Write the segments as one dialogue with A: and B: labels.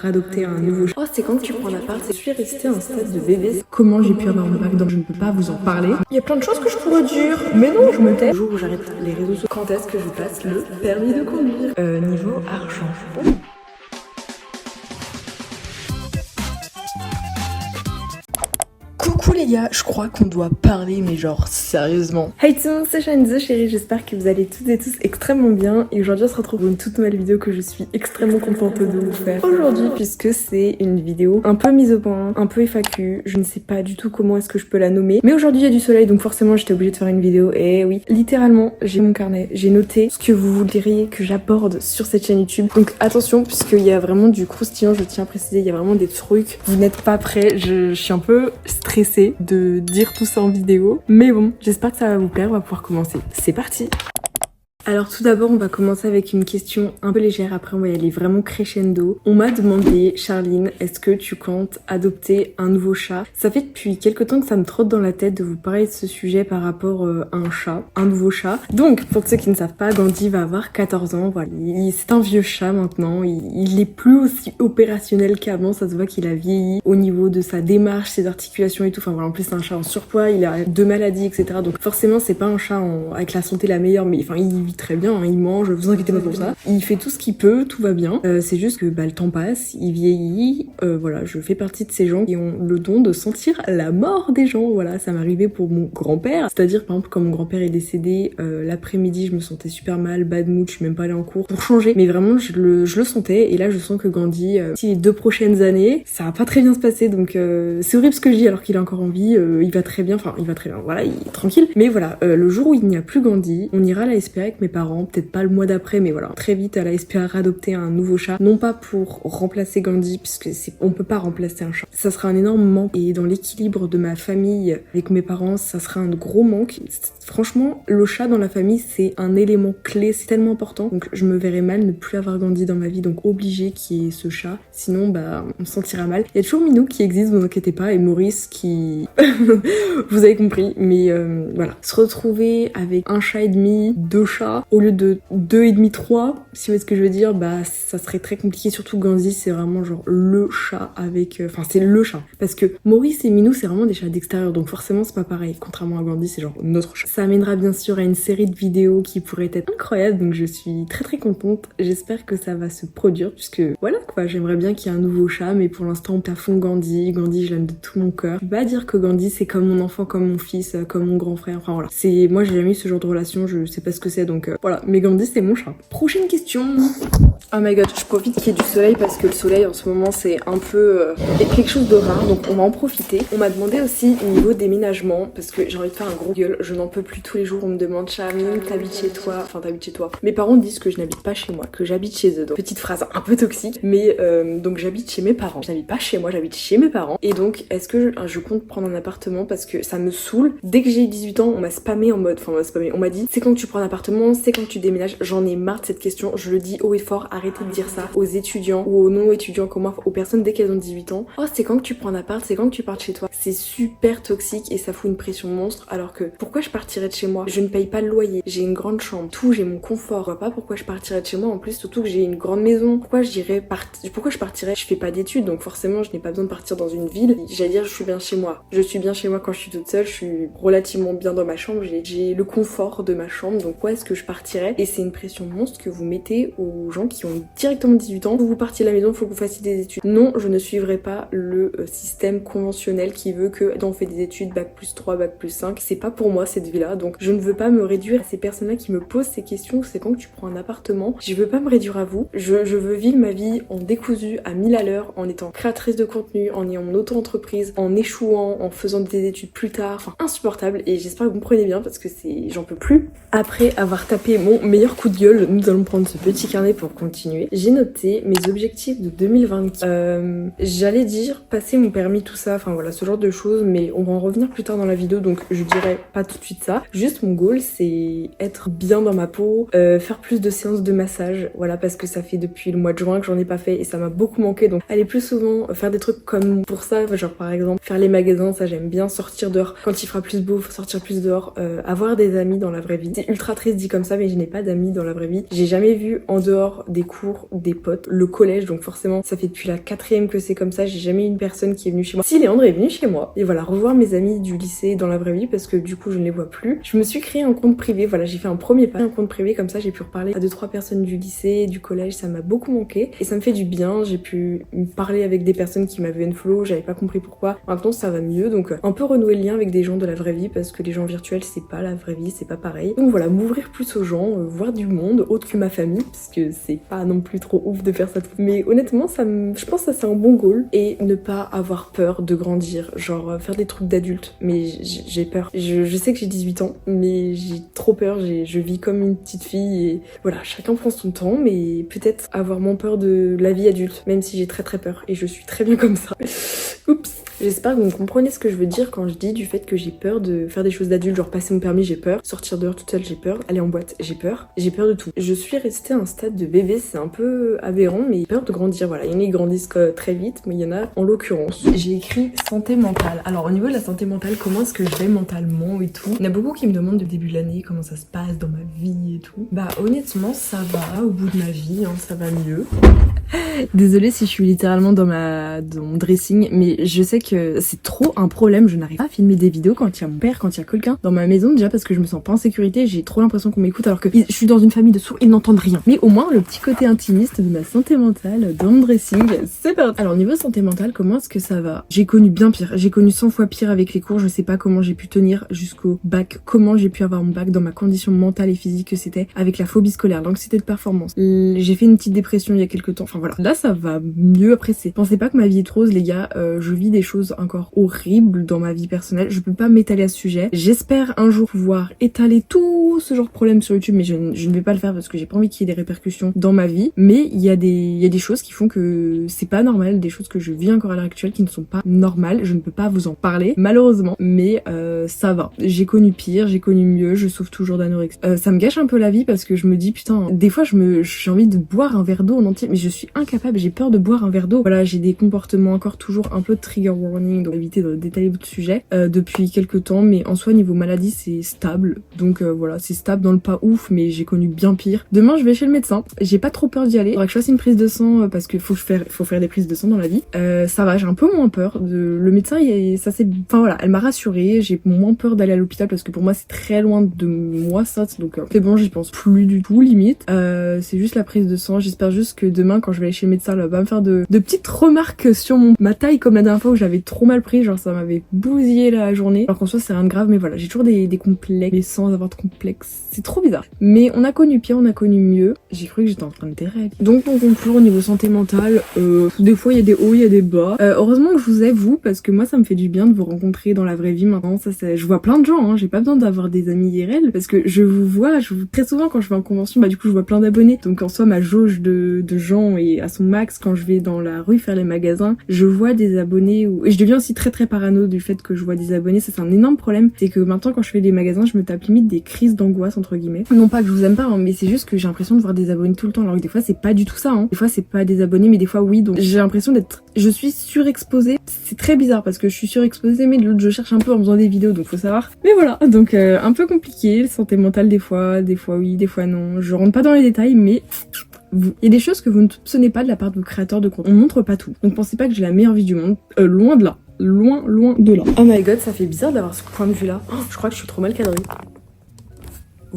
A: Adopter un nouveau chat. Oh, c'est quand tu prends l'appart, je suis restée à un stade de bébé. Comment j'ai pu avoir le bac, donc je ne peux pas vous en parler. Il y a plein de choses que je pourrais dire, mais non, je me tais. Le jour où j'arrête les réseaux sociaux, quand est-ce que je passe le permis de conduire? Niveau argent. Coucou les gars, je crois qu'on doit parler, mais genre sérieusement. Hey tout le monde, c'est Shane chérie, j'espère que vous allez toutes et tous extrêmement bien. Et aujourd'hui on se retrouve pour une toute nouvelle vidéo que je suis extrêmement contente de vous faire aujourd'hui, puisque c'est une vidéo un peu mise au point, un peu FAQ. Je ne sais pas du tout comment est-ce que je peux la nommer. Mais aujourd'hui il y a du soleil, donc forcément j'étais obligée de faire une vidéo. Et oui, littéralement, j'ai mon carnet, j'ai noté ce que vous voudriez que j'aborde sur cette chaîne YouTube. Donc attention, puisqu'il y a vraiment du croustillant, je tiens à préciser, il y a vraiment des trucs. Vous n'êtes pas prêts, je suis un peu stressée de dire tout ça en vidéo, mais bon, j'espère que ça va vous plaire, on va pouvoir commencer. C'est parti! Alors tout d'abord, on va commencer avec une question un peu légère, après on va y aller vraiment crescendo. On m'a demandé, Charline, est-ce que tu comptes adopter un nouveau chat? Ça fait depuis quelques temps que ça me trotte dans la tête de vous parler de ce sujet par rapport à un chat, un nouveau chat. Donc, pour ceux qui ne savent pas, Gandhi va avoir 14 ans, voilà. C'est un vieux chat maintenant, il est plus aussi opérationnel qu'avant, ça se voit qu'il a vieilli au niveau de sa démarche, ses articulations et tout. Enfin voilà, en plus c'est un chat en surpoids, il a 2 maladies, etc. Donc forcément c'est pas un chat avec la santé la meilleure, mais enfin il vit très bien, hein, il mange, vous inquiétez pas pour ça. Il fait tout ce qu'il peut, tout va bien. C'est juste que le temps passe, il vieillit. Voilà, je fais partie de ces gens qui ont le don de sentir la mort des gens. Voilà, ça m'est arrivé pour mon grand-père. C'est-à-dire, par exemple, quand mon grand-père est décédé, l'après-midi, je me sentais super mal, bad mood, je suis même pas allée en cours pour changer. Mais vraiment, je le sentais. Et là, je sens que Gandhi, si les 2 prochaines années, ça va pas très bien se passer. Donc, c'est horrible ce que je dis alors qu'il a encore envie. Il va très bien, enfin, il va très bien. Voilà, il est tranquille. Mais voilà, le jour où il n'y a plus Gandhi, on ira à la SPA avec mes parents, peut-être pas le mois d'après, mais voilà, très vite à la SPA adopter un nouveau chat, non pas pour remplacer Gandhi, puisque on peut pas remplacer un chat. Ça sera un énorme manque, et dans l'équilibre de ma famille avec mes parents, ça sera un gros manque. Franchement, le chat dans la famille, c'est un élément clé, c'est tellement important, donc je me verrais mal ne plus avoir Gandhi dans ma vie, donc obligé qu'il y ait ce chat, sinon on se sentira mal. Il y a toujours Minou qui existe, vous inquiétez pas, et Maurice qui... vous avez compris, mais voilà. Se retrouver avec un chat et demi, 2 chats, au lieu de 2 et demi, 3, si vous voyez ce que je veux dire, ça serait très compliqué, surtout Gandhi, c'est vraiment genre le chat avec... Enfin, c'est le chat. Parce que Maurice et Minou, c'est vraiment des chats d'extérieur, donc forcément, c'est pas pareil. Contrairement à Gandhi, c'est genre notre chat. Ça amènera bien sûr à une série de vidéos qui pourraient être incroyables, donc je suis très très contente. J'espère que ça va se produire, puisque voilà quoi, j'aimerais bien qu'il y ait un nouveau chat, mais pour l'instant, on fond Gandhi. Gandhi, je l'aime de tout mon cœur. Je peux pas dire que Gandhi, c'est comme mon enfant, comme mon fils, comme mon grand frère, enfin voilà. Moi, j'ai jamais eu ce genre de relation, je sais pas ce que c'est, donc voilà. Mais Gandhi, c'est mon chat. Prochaine question. Oh my god, je profite qu'il y ait du soleil parce que le soleil en ce moment c'est un peu quelque chose de rare, donc on va en profiter. On m'a demandé aussi niveau déménagement parce que j'ai envie de faire un gros gueule, je n'en peux plus tous les jours, on me demande Charline, t'habites chez toi, enfin t'habites chez toi. Mes parents disent que je n'habite pas chez moi, que j'habite chez eux, donc petite phrase un peu toxique, mais donc j'habite chez mes parents. Je n'habite pas chez moi, j'habite chez mes parents. Et donc est-ce que je compte prendre un appartement parce que ça me saoule. Dès que j'ai eu 18 ans, on m'a spammé en mode, on m'a dit c'est quand tu prends un appartement, c'est quand tu déménages. J'en ai marre de cette question, je le dis haut et fort, arrêtez de dire ça aux étudiants ou aux non-étudiants comme moi, aux personnes dès qu'elles ont 18 ans. Oh, c'est quand que tu prends un appart, c'est quand que tu pars de chez toi. C'est super toxique et ça fout une pression monstre, alors que pourquoi je partirais de chez moi? Je ne paye pas le loyer, j'ai une grande chambre, tout, j'ai mon confort. Je vois pas pourquoi je partirais de chez moi, en plus surtout que j'ai une grande maison. Pourquoi je partirais? Je fais pas d'études, donc forcément je n'ai pas besoin de partir dans une ville. J'allais dire je suis bien chez moi. Je suis bien chez moi quand je suis toute seule, je suis relativement bien dans ma chambre, j'ai le confort de ma chambre, donc pourquoi est-ce que je partirais? Et c'est une pression monstre que vous mettez aux gens qui ont directement 18 ans. Vous partiez de la maison, il faut que vous fassiez des études. Non, je ne suivrai pas le système conventionnel qui veut que on fait des études bac+3, bac+5. C'est pas pour moi cette vie-là, donc je ne veux pas me réduire à ces personnes-là qui me posent ces questions. C'est quand que tu prends un appartement? Je veux pas me réduire à vous. Je veux vivre ma vie en décousu à 1000 à l'heure, en étant créatrice de contenu, en ayant mon auto-entreprise, en échouant, en faisant des études plus tard. Enfin, insupportable. Et j'espère que vous me prenez bien parce que j'en peux plus. Après avoir tapé mon meilleur coup de gueule, nous allons prendre ce petit carnet pour continuer. J'ai noté mes objectifs de 2024. J'allais dire passer mon permis, tout ça, enfin voilà, ce genre de choses, mais on va en revenir plus tard dans la vidéo, donc je dirais pas tout de suite ça. Juste mon goal, c'est être bien dans ma peau, faire plus de séances de massage, voilà, parce que ça fait depuis le mois de juin que j'en ai pas fait et ça m'a beaucoup manqué, donc aller plus souvent, faire des trucs comme pour ça, genre par exemple faire les magasins, ça j'aime bien, sortir dehors, quand il fera plus beau, faut sortir plus dehors, avoir des amis dans la vraie vie. C'est ultra triste dit comme ça, mais je n'ai pas d'amis dans la vraie vie. J'ai jamais vu en dehors des cours des potes. Le collège, donc forcément, ça fait depuis la 4e que c'est comme ça. J'ai jamais eu une personne qui est venue chez moi. Si, Léandre est venu chez moi. Et voilà, revoir mes amis du lycée dans la vraie vie parce que du coup, je ne les vois plus. Je me suis créé un compte privé. Voilà, j'ai fait un premier pas, un compte privé. Comme ça, j'ai pu reparler à 2-3 personnes du lycée, du collège. Ça m'a beaucoup manqué. Et ça me fait du bien. J'ai pu parler avec des personnes qui m'avaient unfollow. J'avais pas compris pourquoi. Maintenant, ça va mieux. Donc, un peu renouer le lien avec des gens de la vraie vie parce que les gens virtuels, c'est pas la vraie vie, c'est pas pareil. Donc voilà, m'ouvrir plus aux gens, voir du monde autre que ma famille, parce que c'est pas non plus trop ouf de faire ça. Mais honnêtement, je pense que ça c'est un bon goal. Et ne pas avoir peur de grandir, genre faire des trucs d'adultes. Mais j'ai peur. Je sais que j'ai 18 ans, mais j'ai trop peur. Je vis comme une petite fille et voilà, chacun prend son temps, mais peut-être avoir moins peur de la vie adulte, même si j'ai très très peur. Et je suis très bien comme ça. Oups. J'espère que vous comprenez ce que je veux dire quand je dis du fait que j'ai peur de faire des choses d'adulte, genre passer mon permis, j'ai peur, sortir dehors toute seule, j'ai peur, aller en boîte, j'ai peur de tout. Je suis restée à un stade de bébé, c'est un peu aberrant, mais peur de grandir, voilà. Il y en a qui grandissent très vite, mais il y en a en l'occurrence. J'ai écrit santé mentale. Alors au niveau de la santé mentale, comment est-ce que je vais mentalement et tout? Il y en a beaucoup qui me demandent depuis le début de l'année comment ça se passe dans ma vie et tout. Bah honnêtement, ça va au bout de ma vie, hein, ça va mieux. Désolée si je suis littéralement dans mon dressing, mais je sais que c'est trop un problème, je n'arrive pas à filmer des vidéos quand il y a mon père, quand il y a quelqu'un dans ma maison, déjà parce que je me sens pas en sécurité, j'ai trop l'impression qu'on m'écoute alors que je suis dans une famille de sourds, ils n'entendent rien. Mais au moins le petit côté intimiste de ma santé mentale dans mon dressing, c'est parti. Alors niveau santé mentale, comment est-ce que ça va? J'ai connu bien pire, j'ai connu 100 fois pire avec les cours, je sais pas comment j'ai pu tenir jusqu'au bac, comment j'ai pu avoir mon bac dans ma condition mentale et physique que c'était, avec la phobie scolaire, l'anxiété de performance. J'ai fait une petite dépression il y a quelques temps, enfin voilà. Là ça va mieux, après pensez pas que ma vie est rose les gars, je vis des choses encore horribles dans ma vie personnelle, je peux pas m'étaler à ce sujet. J'espère un jour pouvoir étaler tout ce genre de problèmes sur YouTube, mais je ne vais pas le faire parce que j'ai pas envie qu'il y ait des répercussions dans ma vie, mais il y a des choses qui font que c'est pas normal, des choses que je vis encore à l'heure actuelle qui ne sont pas normales, je ne peux pas vous en parler malheureusement, mais ça va. J'ai connu pire, j'ai connu mieux, je souffre toujours d'anorexie. Ça me gâche un peu la vie parce que je me dis putain, des fois j'ai envie de boire un verre d'eau en entier, mais je suis incapable, j'ai peur de boire un verre d'eau. Voilà, j'ai des comportements encore toujours un peu de trigger warning, donc éviter d'étaler votre sujet depuis quelques temps, mais en soi niveau maladie c'est stable, donc voilà, c'est stable dans le pas ouf, mais j'ai connu bien pire. Demain je vais chez le médecin, j'ai pas trop peur d'y aller, faudra que je fasse une prise de sang parce qu'il faut faire des prises de sang dans la vie. Ça va, j'ai un peu moins peur. Le médecin, enfin voilà, elle m'a rassurée, j'ai moins peur d'aller à l'hôpital parce que pour moi c'est très loin de moi ça, donc c'est bon, j'y pense plus du tout limite. C'est juste la prise de sang, j'espère juste que demain quand je vais aller chez le médecin, elle va pas me faire de petites remarques sur ma taille comme la dernière fois où j'avais trop mal pris, genre ça m'avait bousillé la journée. Alors qu'en soi c'est rien de grave, mais voilà, j'ai toujours des complexes, mais sans avoir de complexes. C'est trop bizarre. Mais on a connu pire, on a connu mieux. J'ai cru que j'étais en train de dérailler. Donc pour conclure au niveau santé mentale, des fois il y a des hauts, il y a des bas. Heureusement que je vous ai vous, parce que moi ça me fait du bien de vous rencontrer dans la vraie vie maintenant. Je vois plein de gens, hein. J'ai pas besoin d'avoir des amis IRL parce que je vous vois très souvent quand je vais en convention, bah du coup je vois plein d'abonnés. Donc en soi ma jauge de gens est à son max. Quand je vais dans la rue faire les magasins, je vois des abonnés et je deviens aussi très très parano du fait que je vois des abonnés. Ça c'est un énorme problème, c'est que maintenant quand je fais les magasins, je me tape limite des crises d'angoisse entre guillemets. Non pas que je vous aime pas, hein, mais c'est juste que j'ai l'impression de voir des abonnés tout le temps, alors que des fois c'est pas du tout ça, hein. Des fois c'est pas des abonnés, mais des fois oui, donc j'ai l'impression je suis surexposée. C'est très bizarre parce que je suis surexposée, mais de l'autre je cherche un peu en faisant des vidéos, donc faut savoir. Mais voilà, donc un peu compliqué, santé mentale des fois oui, des fois non. Je rentre pas dans les détails, mais il y a des choses que vous ne soupçonnez pas de la part de vos créateurs de contenu. On montre pas tout. Donc pensez pas que j'ai la meilleure vie du monde. Loin de là. Loin de là. Oh my god, ça fait bizarre d'avoir ce point de vue là. Oh, je crois que je suis trop mal cadrée.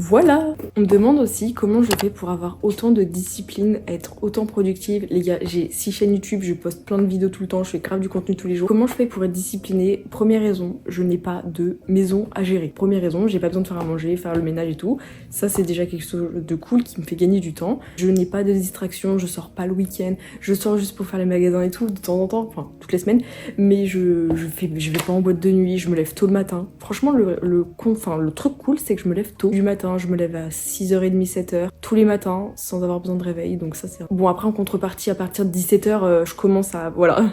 A: Voilà. On me demande aussi comment je fais pour avoir autant de discipline, être autant productive. Les gars, j'ai 6 chaînes YouTube, je poste plein de vidéos tout le temps, je fais grave du contenu tous les jours. Comment je fais pour être disciplinée? Première raison, je n'ai pas de maison à gérer. Première raison, j'ai pas besoin de faire à manger, faire le ménage et tout. Ça c'est déjà quelque chose de cool qui me fait gagner du temps. Je n'ai pas de distraction, je sors pas le week-end, je sors juste pour faire les magasins et tout de temps en temps, enfin toutes les semaines. Mais je vais pas en boîte de nuit, je me lève tôt le matin. Franchement le truc cool c'est que je me lève tôt du matin. Je me lève à 6h30, 7h tous les matins sans avoir besoin de réveil, donc ça c'est... Bon après en contrepartie à partir de 17h je commence à... voilà,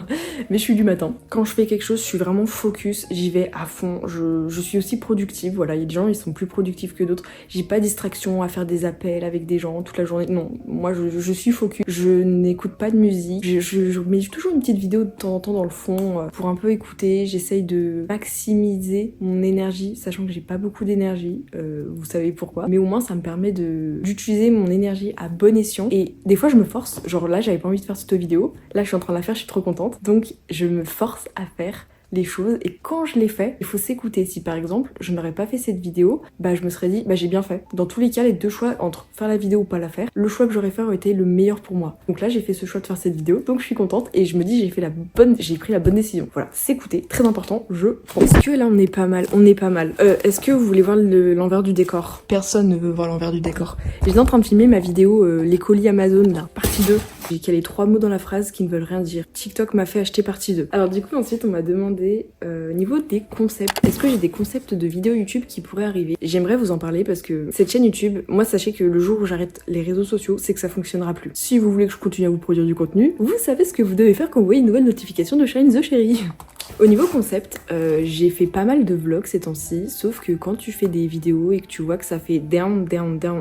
A: mais je suis du matin. Quand je fais quelque chose je suis vraiment focus, j'y vais à fond, je suis aussi productive, voilà, il y a des gens ils sont plus productifs que d'autres, j'ai pas de distraction à faire des appels avec des gens toute la journée, non, moi je suis focus, je n'écoute pas de musique, je mets toujours une petite vidéo de temps en temps dans le fond pour un peu écouter, j'essaye de maximiser mon énergie, sachant que j'ai pas beaucoup d'énergie, vous savez pourquoi. pourquoi, mais au moins ça me permet d'utiliser mon énergie à bon escient. Et des fois je me force, genre là j'avais pas envie de faire cette vidéo, là je suis en train de la faire, je suis trop contente, donc je me force à faire les choses, et quand je les fais, il faut s'écouter. Si par exemple je n'aurais pas fait cette vidéo, bah je me serais dit bah j'ai bien fait. Dans tous les cas, les deux choix entre faire la vidéo ou pas la faire, le choix que j'aurais fait aurait été le meilleur pour moi. Donc là j'ai fait ce choix de faire cette vidéo, donc je suis contente et je me dis j'ai pris la bonne décision. Voilà, s'écouter, très important, je pense. Est-ce que là on est pas mal? On est pas mal. Est-ce que vous voulez voir l'envers du décor? Personne ne veut voir l'envers du décor. J'étais en train de filmer ma vidéo les colis Amazon là, partie 2. J'ai calé 3 mots dans la phrase qui ne veulent rien dire. TikTok m'a fait acheter partie 2. Alors du coup ensuite on m'a demandé niveau des concepts. Est-ce que j'ai des concepts de vidéos YouTube qui pourraient arriver? J'aimerais vous en parler parce que cette chaîne YouTube, moi sachez que le jour où j'arrête les réseaux sociaux, c'est que ça fonctionnera plus. Si vous voulez que je continue à vous produire du contenu, vous savez ce que vous devez faire quand vous voyez une nouvelle notification de Shine the Cherry. Au niveau concept, j'ai fait pas mal de vlogs ces temps-ci, sauf que quand tu fais des vidéos et que tu vois que ça fait down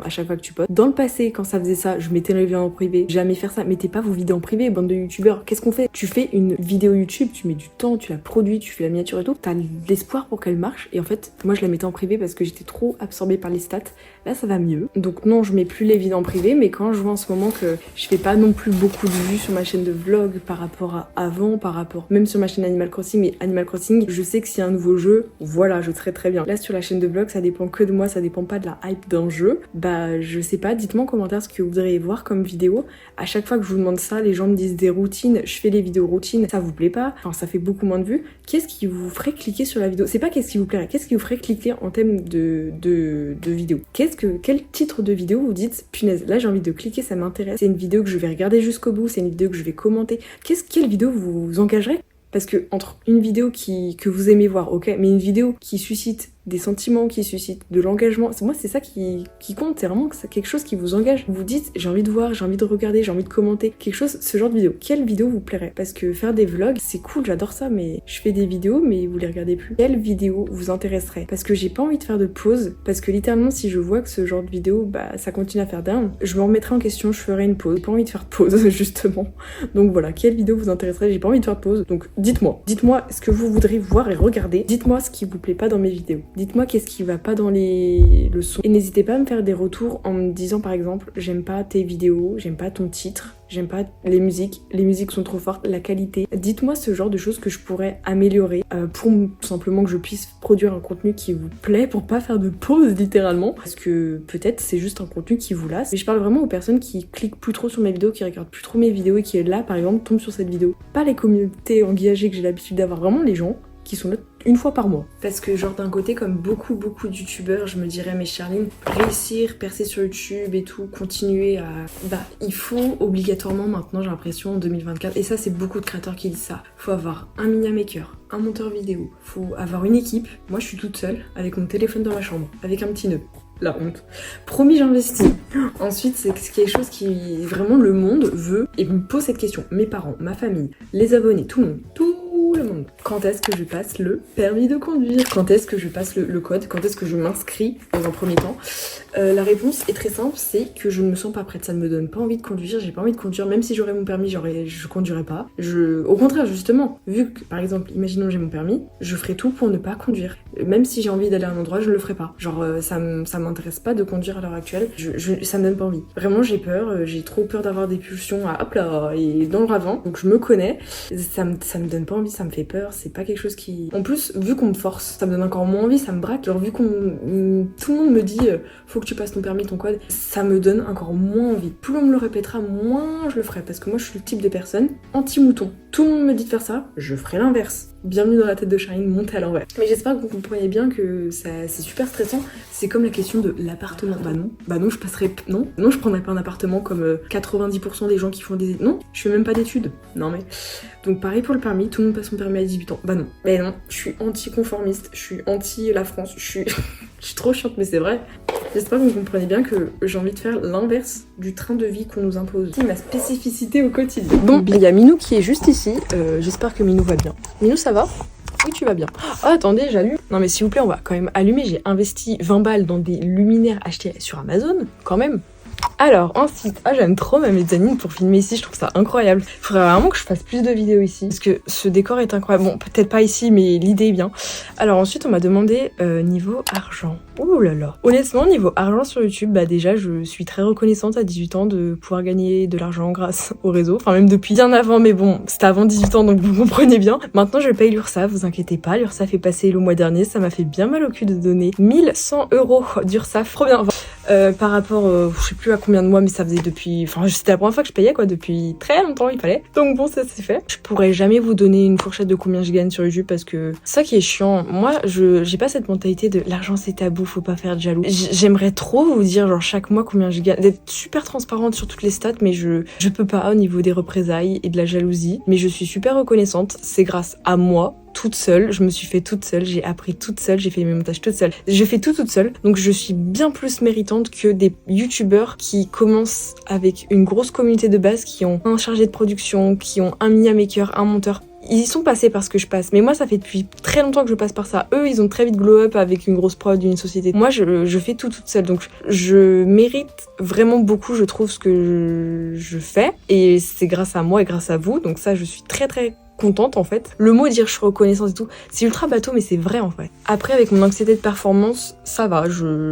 A: à chaque fois que tu postes. Dans le passé, quand ça faisait ça, je mettais les vidéos en privé. Jamais faire ça. Mettez pas vos vidéos en privé, bande de youtubeurs. Qu'est-ce qu'on fait? Tu fais une vidéo YouTube, tu mets du temps, tu la produis, tu fais la miniature et tout. T'as de l'espoir pour qu'elle marche. Et en fait, moi je la mettais en privé parce que j'étais trop absorbée par les stats. Là, ça va mieux. Donc non, je mets plus les vidéos en privé, mais quand je vois en ce moment que je fais pas non plus beaucoup de vues sur ma chaîne de vlog par rapport à avant, par rapport même sur ma chaîne Animal Crossing, mais Animal Crossing, je sais que s'il y a un nouveau jeu, voilà, je serai très bien. Là, sur la chaîne de vlog, ça dépend que de moi, ça dépend pas de la hype d'un jeu. Bah, je sais pas, dites-moi en commentaire ce que vous voudriez voir comme vidéo. À chaque fois que je vous demande ça, les gens me disent des routines, je fais les vidéos routines, ça vous plaît pas, enfin ça fait beaucoup moins de vues. Qu'est-ce qui vous ferait cliquer sur la vidéo? C'est pas qu'est-ce qui vous plairait, qu'est-ce qui vous ferait cliquer en thème de vidéo? Quel titre de vidéo vous dites punaise, là j'ai envie de cliquer, ça m'intéresse, c'est une vidéo que je vais regarder jusqu'au bout, c'est une vidéo que je vais commenter. Quelle vidéo vous engagerez? Parce que entre une vidéo que vous aimez voir, ok, mais une vidéo qui suscite des sentiments, qui suscitent de l'engagement, moi c'est ça qui compte, c'est vraiment quelque chose qui vous engage. Vous dites j'ai envie de voir, j'ai envie de regarder, j'ai envie de commenter, quelque chose, ce genre de vidéo. Quelle vidéo vous plairait? Parce que faire des vlogs, c'est cool, j'adore ça, mais je fais des vidéos, mais vous les regardez plus. Quelle vidéo vous intéresserait? Parce que j'ai pas envie de faire de pause, parce que littéralement si je vois que ce genre de vidéo, bah ça continue à faire down, je me remettrai en question, je ferai une pause. J'ai pas envie de faire de pause, justement. Donc voilà, quelle vidéo vous intéresserait? J'ai pas envie de faire de pause, donc dites-moi ce que vous voudriez voir et regarder. Dites-moi ce qui vous plaît pas dans mes vidéos. Dites-moi qu'est-ce qui va pas dans le son. Et n'hésitez pas à me faire des retours en me disant par exemple j'aime pas tes vidéos, j'aime pas ton titre, j'aime pas les musiques sont trop fortes, la qualité. Dites-moi ce genre de choses que je pourrais améliorer pour tout simplement que je puisse produire un contenu qui vous plaît, pour pas faire de pause littéralement. Parce que peut-être c'est juste un contenu qui vous lasse. Mais je parle vraiment aux personnes qui cliquent plus trop sur mes vidéos, qui regardent plus trop mes vidéos et qui là par exemple tombent sur cette vidéo. Pas les communautés engagées que j'ai l'habitude d'avoir, vraiment les gens qui sont là une fois par mois. Parce que genre d'un côté, comme beaucoup de youtubeurs, je me dirais mais Charline, réussir, percer sur YouTube et tout, continuer à... Bah il faut obligatoirement maintenant, j'ai l'impression, en 2024, et ça c'est beaucoup de créateurs qui disent ça, faut avoir un media maker, un monteur vidéo, faut avoir une équipe. Moi je suis toute seule, avec mon téléphone dans ma chambre, avec un petit nœud. La honte. Promis, j'investis. Ensuite, c'est quelque chose qui vraiment le monde veut et me pose cette question. Mes parents, ma famille, les abonnés, tout le monde. Tout le monde. Quand est-ce que je passe le permis de conduire? Quand est-ce que je passe le code? Quand est-ce que je m'inscris dans un premier temps? La réponse est très simple, c'est que je ne me sens pas prête. Ça ne me donne pas envie de conduire, j'ai pas envie de conduire. Même si j'aurais mon permis, je conduirais pas. Au contraire, justement, vu que, par exemple, imaginons j'ai mon permis, je ferai tout pour ne pas conduire. Même si j'ai envie d'aller à un endroit, je le ferai pas. Genre, ça m'intéresse pas de conduire à l'heure actuelle. Ça me donne pas envie. Vraiment, j'ai peur. J'ai trop peur d'avoir des pulsions à hop là et dans le ravin. Donc je me connais. Ça me donne pas envie, ça me fait peur. C'est pas quelque chose qui... En plus, vu qu'on me force, ça me donne encore moins envie, ça me braque. Genre, vu tout le monde me dit faut que tu passes ton permis, ton code, ça me donne encore moins envie. Plus on me le répétera, moins je le ferai. Parce que moi, je suis le type de personne anti-mouton. Tout le monde me dit de faire ça, je ferai l'inverse. Bienvenue dans la tête de Charline, montez à l'envers. Mais j'espère que vous compreniez bien que c'est super stressant. C'est comme la question de l'appartement. Bah non, je passerai... Non, je prendrai pas un appartement comme 90% des gens qui font des... Non, je fais même pas d'études. Non mais... Donc pareil pour le permis, tout le monde passe son permis à 18 ans. Bah non. Mais non, je suis anti-conformiste, je suis anti la France, je suis trop chiante, mais c'est vrai. J'espère que vous comprenez bien que j'ai envie de faire l'inverse du train de vie qu'on nous impose. C'est ma spécificité au quotidien. Bon, il y a Minou qui est juste ici. J'espère que Minou va bien. Minou, ça va? Oui, tu vas bien. Oh, attendez, j'allume. Non mais s'il vous plaît, on va quand même allumer. J'ai investi 20 balles dans des luminaires achetés sur Amazon, quand même. Alors ensuite, j'aime trop ma mezzanine pour filmer ici, je trouve ça incroyable. Faudrait vraiment que je fasse plus de vidéos ici, parce que ce décor est incroyable. Bon, peut-être pas ici, mais l'idée est bien. Alors ensuite, on m'a demandé niveau argent. Ouh là là. Honnêtement, niveau argent sur YouTube, bah déjà, je suis très reconnaissante à 18 ans de pouvoir gagner de l'argent grâce au réseau. Enfin, même depuis bien avant, mais bon, c'était avant 18 ans, donc vous comprenez bien. Maintenant, je paye l'URSSAF, vous inquiétez pas. L'URSSAF est passé le mois dernier, ça m'a fait bien mal au cul de donner 1100 € d'URSSAF. Trop bien. Par rapport, je sais plus à combien de mois, mais ça faisait depuis... Enfin, c'était la première fois que je payais, quoi, depuis très longtemps, il fallait. Donc bon, ça c'est fait. Je pourrais jamais vous donner une fourchette de combien je gagne sur YouTube, parce que ça qui est chiant. Moi, j'ai pas cette mentalité de l'argent c'est tabou, faut pas faire de jaloux. J'aimerais trop vous dire, genre, chaque mois combien je gagne, d'être super transparente sur toutes les stats, mais je peux pas au niveau des représailles et de la jalousie. Mais je suis super reconnaissante, c'est grâce à moi, toute seule, je me suis fait toute seule, j'ai appris toute seule, j'ai fait mes montages toute seule, je fais tout toute seule, donc je suis bien plus méritante que des youtubeurs qui commencent avec une grosse communauté de base, qui ont un chargé de production, qui ont un media maker, un monteur. Ils y sont passés par ce que je passe, mais moi ça fait depuis très longtemps que je passe par ça. Eux ils ont très vite glow up avec une grosse prod, une société. Moi je fais tout toute seule, donc je mérite vraiment beaucoup, je trouve, ce que je fais, et c'est grâce à moi et grâce à vous, donc ça je suis très contente en fait. Le mot dire je suis reconnaissante et tout, c'est ultra bateau mais c'est vrai en fait. Après avec mon anxiété de performance, ça va,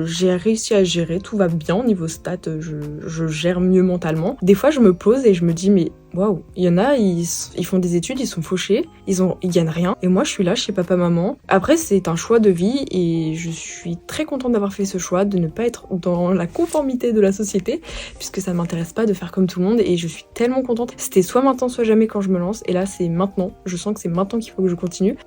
A: j'ai réussi à gérer, tout va bien au niveau stats, je gère mieux mentalement. Des fois je me pose et je me dis mais waouh, il y en a, ils font des études, ils sont fauchés, ils gagnent rien. Et moi, je suis là chez papa-maman. Après, c'est un choix de vie et je suis très contente d'avoir fait ce choix, de ne pas être dans la conformité de la société, puisque ça m'intéresse pas de faire comme tout le monde et je suis tellement contente. C'était soit maintenant, soit jamais quand je me lance. Et là, c'est maintenant. Je sens que c'est maintenant qu'il faut que je continue.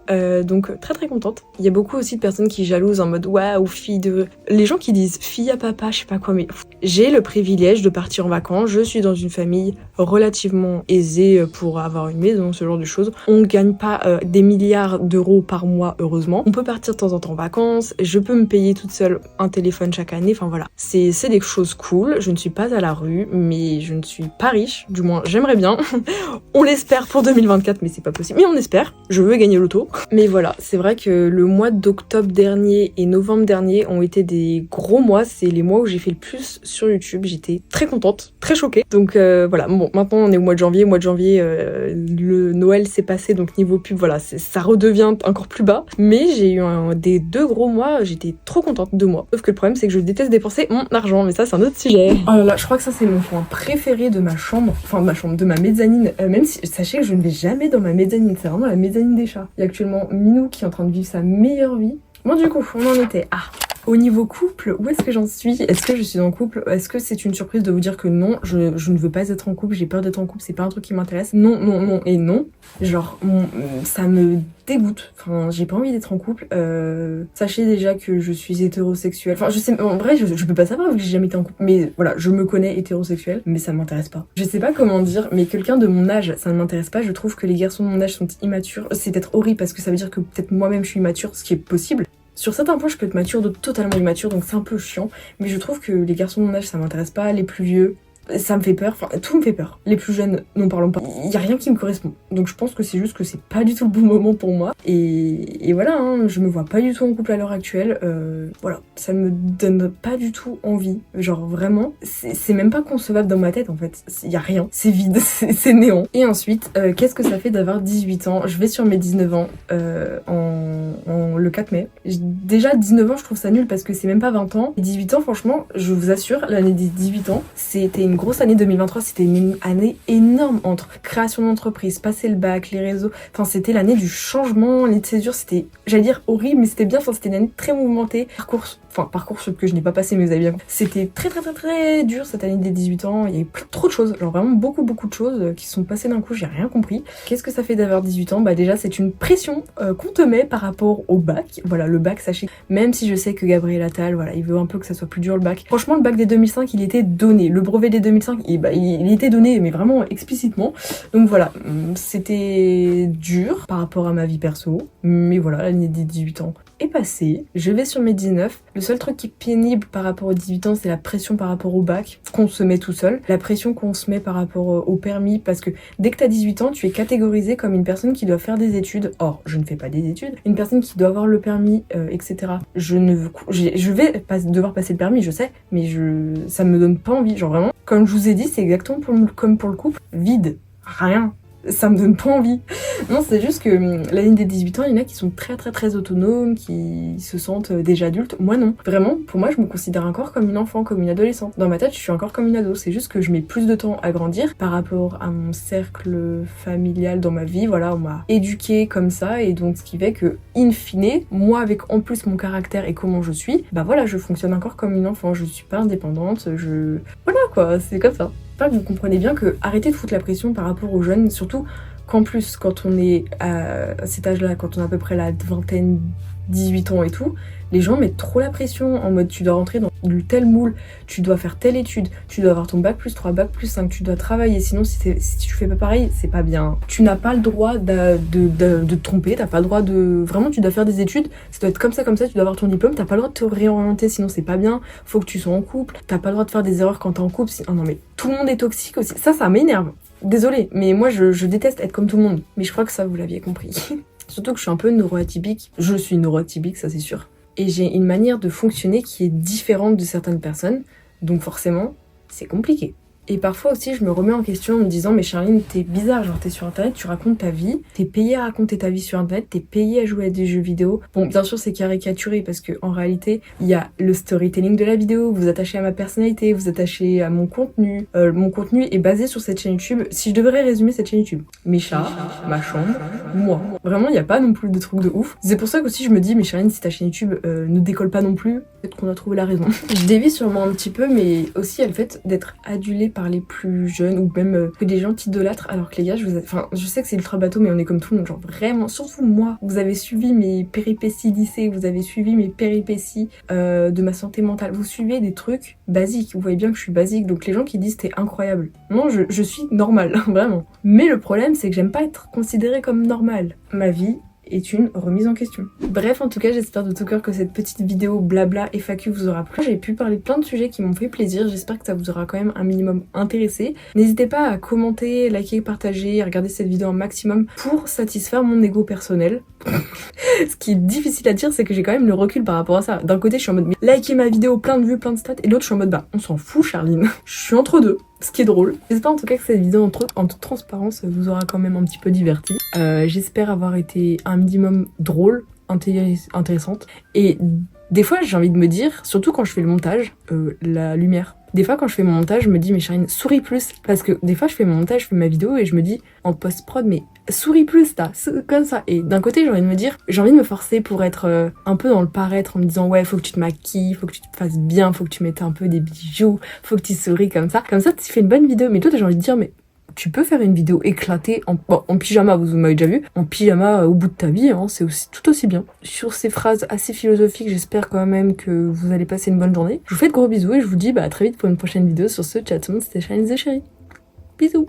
A: Donc, très contente. Il y a beaucoup aussi de personnes qui jalousent en mode waouh, fille de... Les gens qui disent fille à papa, je sais pas quoi, mais j'ai le privilège de partir en vacances. Je suis dans une famille relativement aisée pour avoir une maison, ce genre de choses. On gagne pas des milliards d'euros par mois, heureusement. On peut partir de temps en temps en vacances, je peux me payer toute seule un téléphone chaque année, enfin voilà. C'est des choses cool, je ne suis pas à la rue, mais je ne suis pas riche, du moins j'aimerais bien. On l'espère pour 2024, mais c'est pas possible. Mais on espère, je veux gagner l'auto. Mais voilà, c'est vrai que le mois d'octobre dernier et novembre dernier ont été des gros mois, c'est les mois où j'ai fait le plus sur YouTube, j'étais très contente, très choquée. Donc voilà, bon, maintenant on est au mois de janvier, le Noël s'est passé, donc niveau pub, voilà, ça redevient encore plus bas. Mais j'ai eu des 2 gros mois, j'étais trop contente, 2 mois. Sauf que le problème, c'est que je déteste dépenser mon argent, mais ça, c'est un autre sujet. Oh là là, je crois que ça, c'est mon point préféré de ma chambre, de ma mezzanine. Même si, sachez que je ne vais jamais dans ma mezzanine, c'est vraiment la mezzanine des chats. Il y a actuellement Minou qui est en train de vivre sa meilleure vie. Bon, du coup, on en était. Au niveau couple, où est-ce que j'en suis? Est-ce que je suis en couple? Est-ce que c'est une surprise de vous dire que non, je ne veux pas être en couple, j'ai peur d'être en couple, c'est pas un truc qui m'intéresse? Non et non. Genre, ça me dégoûte. Enfin, j'ai pas envie d'être en couple. Sachez déjà que je suis hétérosexuelle. Enfin, je sais, en vrai, je peux pas savoir vu que j'ai jamais été en couple. Mais voilà, je me connais hétérosexuelle, mais ça m'intéresse pas. Je sais pas comment dire, mais quelqu'un de mon âge, ça ne m'intéresse pas. Je trouve que les garçons de mon âge sont immatures. C'est peut-être horrible parce que ça veut dire que peut-être moi-même je suis immature, ce qui est possible. Sur certains points, je peux être mature, d'autres totalement immature, donc c'est un peu chiant. Mais je trouve que les garçons de mon âge, ça m'intéresse pas. Les plus vieux, ça me fait peur. Enfin, tout me fait peur. Les plus jeunes, n'en parlons pas. Il y a rien qui me correspond. Donc je pense que c'est juste que c'est pas du tout le bon moment pour moi. Et voilà, hein, je me vois pas du tout en couple à l'heure actuelle. Voilà, ça me donne pas du tout envie. Genre vraiment, c'est même pas concevable dans ma tête en fait. Il y a rien, c'est vide, c'est néant. Et ensuite, qu'est-ce que ça fait d'avoir 18 ans? Je vais sur mes 19 ans le 4 mai. Déjà 19 ans, je trouve ça nul parce que c'est même pas 20 ans. Et 18 ans, franchement, je vous assure, l'année des 18 ans, c'était une grosse année. 2023, c'était une année énorme entre création d'entreprise, passer le bac, les réseaux. Enfin, c'était l'année du changement, l'année de césure. C'était, j'allais dire horrible, mais c'était bien. Enfin, c'était une année très mouvementée. Parcours que je n'ai pas passé, mais vous avez bien. C'était très dur cette année des 18 ans. Il y avait trop de choses, genre vraiment beaucoup de choses qui sont passées d'un coup. J'ai rien compris. Qu'est-ce que ça fait d'avoir 18 ans? Bah déjà, c'est une pression qu'on te met par rapport au bac. Voilà, le bac, sachez. Même si je sais que Gabriel Attal, voilà, il veut un peu que ça soit plus dur le bac. Franchement, le bac des 2005, il était donné. Le brevet des 2005, il était donné, mais vraiment explicitement. Donc voilà, c'était dur par rapport à ma vie perso. Mais voilà, l'année des 18 ans, est passé, je vais sur mes 19. Le seul truc qui est pénible par rapport aux 18 ans, c'est la pression par rapport au bac, qu'on se met tout seul, la pression qu'on se met par rapport au permis, parce que dès que t'as 18 ans, tu es catégorisé comme une personne qui doit faire des études. Or, je ne fais pas des études. Une personne qui doit avoir le permis, etc. Je vais devoir passer le permis, je sais, mais ça me donne pas envie. Genre vraiment, comme je vous ai dit, c'est exactement comme pour le couple, vide, rien. Ça me donne pas envie. Non, c'est juste que l'année des 18 ans, il y en a qui sont très autonomes, qui se sentent déjà adultes. Moi non. Vraiment, pour moi, je me considère encore comme une enfant, comme une adolescente. Dans ma tête, je suis encore comme une ado. C'est juste que je mets plus de temps à grandir par rapport à mon cercle familial dans ma vie. Voilà, on m'a éduquée comme ça, et donc ce qui fait que, in fine, moi avec en plus mon caractère et comment je suis, bah voilà, je fonctionne encore comme une enfant. Je suis pas indépendante, voilà quoi, c'est comme ça. J'espère que vous comprenez bien que arrêtez de foutre la pression par rapport aux jeunes, surtout qu'en plus quand on est à cet âge-là, quand on a à peu près la vingtaine, 18 ans et tout, les gens mettent trop la pression en mode tu dois rentrer dans tel moule, tu dois faire telle étude, tu dois avoir ton bac plus 3, bac plus 5, tu dois travailler, sinon si tu fais pas pareil, c'est pas bien. Tu n'as pas le droit de te tromper, t'as pas le droit de... Vraiment, tu dois faire des études, ça doit être comme ça, tu dois avoir ton diplôme, t'as pas le droit de te réorienter, sinon c'est pas bien, faut que tu sois en couple, t'as pas le droit de faire des erreurs quand t'es en couple, oh non mais tout le monde est toxique aussi, ça m'énerve. Désolée, mais moi je déteste être comme tout le monde, mais je crois que ça vous l'aviez compris. Surtout que je suis un peu neuroatypique, je suis neuroatypique, ça c'est sûr. Et j'ai une manière de fonctionner qui est différente de certaines personnes, donc forcément, c'est compliqué. Et parfois aussi, je me remets en question en me disant « Mais Charline, t'es bizarre, genre t'es sur internet, tu racontes ta vie, t'es payée à raconter ta vie sur internet, t'es payée à jouer à des jeux vidéo. » Bon, bien sûr, c'est caricaturé parce que en réalité, il y a le storytelling de la vidéo, vous attachez à ma personnalité, vous attachez à mon contenu. Mon contenu est basé sur cette chaîne YouTube. Si je devrais résumer cette chaîne YouTube, mes chats, ma chambre, moi. Vraiment, il n'y a pas non plus de trucs de ouf. C'est pour ça qu'aussi je me dis « Mais Charline, si ta chaîne YouTube ne décolle pas non plus, peut-être qu'on a trouvé la raison. » Je dévie sûrement un petit peu, mais aussi il y a le fait d'être adulée par les plus jeunes, ou même que des gens t'idolâtrent, alors que les gars, je sais que c'est ultra bateau, mais on est comme tout le monde, genre vraiment, surtout moi, vous avez suivi mes péripéties lycée, vous avez suivi mes péripéties de ma santé mentale, vous suivez des trucs basiques, vous voyez bien que je suis basique, donc les gens qui disent t'es incroyable, non, je suis normale, vraiment. Mais le problème, c'est que j'aime pas être considérée comme normale. Ma vie est une remise en question. Bref, en tout cas, j'espère de tout cœur que cette petite vidéo blabla FAQ vous aura plu. J'ai pu parler de plein de sujets qui m'ont fait plaisir, j'espère que ça vous aura quand même un minimum intéressé. N'hésitez pas à commenter, liker, partager, à regarder cette vidéo un maximum pour satisfaire mon ego personnel. Ce qui est difficile à dire, c'est que j'ai quand même le recul par rapport à ça. D'un côté, je suis en mode, mais likez ma vidéo, plein de vues, plein de stats, et l'autre, je suis en mode, bah, on s'en fout, Charline. Je suis entre deux. Ce qui est drôle. J'espère en tout cas que cette vidéo en toute transparence vous aura quand même un petit peu diverti. J'espère avoir été un minimum drôle, intéressante. Et des fois j'ai envie de me dire, surtout quand je fais le montage, la lumière. Des fois quand je fais mon montage, je me dis mais Charline, souris plus. Parce que des fois je fais mon montage, je fais ma vidéo et je me dis en post-prod mais souris plus là, comme ça. Et d'un côté j'ai envie de me dire, j'ai envie de me forcer pour être un peu dans le paraître en me disant ouais faut que tu te maquilles, faut que tu te fasses bien, faut que tu mettes un peu des bijoux, faut que tu souris comme ça. Comme ça tu fais une bonne vidéo. Mais toi j'ai envie de dire mais tu peux faire une vidéo éclatée en pyjama, vous m'avez déjà vu, en pyjama au bout de ta vie, hein, c'est aussi tout aussi bien. Sur ces phrases assez philosophiques, j'espère quand même que vous allez passer une bonne journée. Je vous fais de gros bisous et je vous dis à très vite pour une prochaine vidéo. Sur ce, ciao tout le monde, c'était Charline the Chérie. Bisous.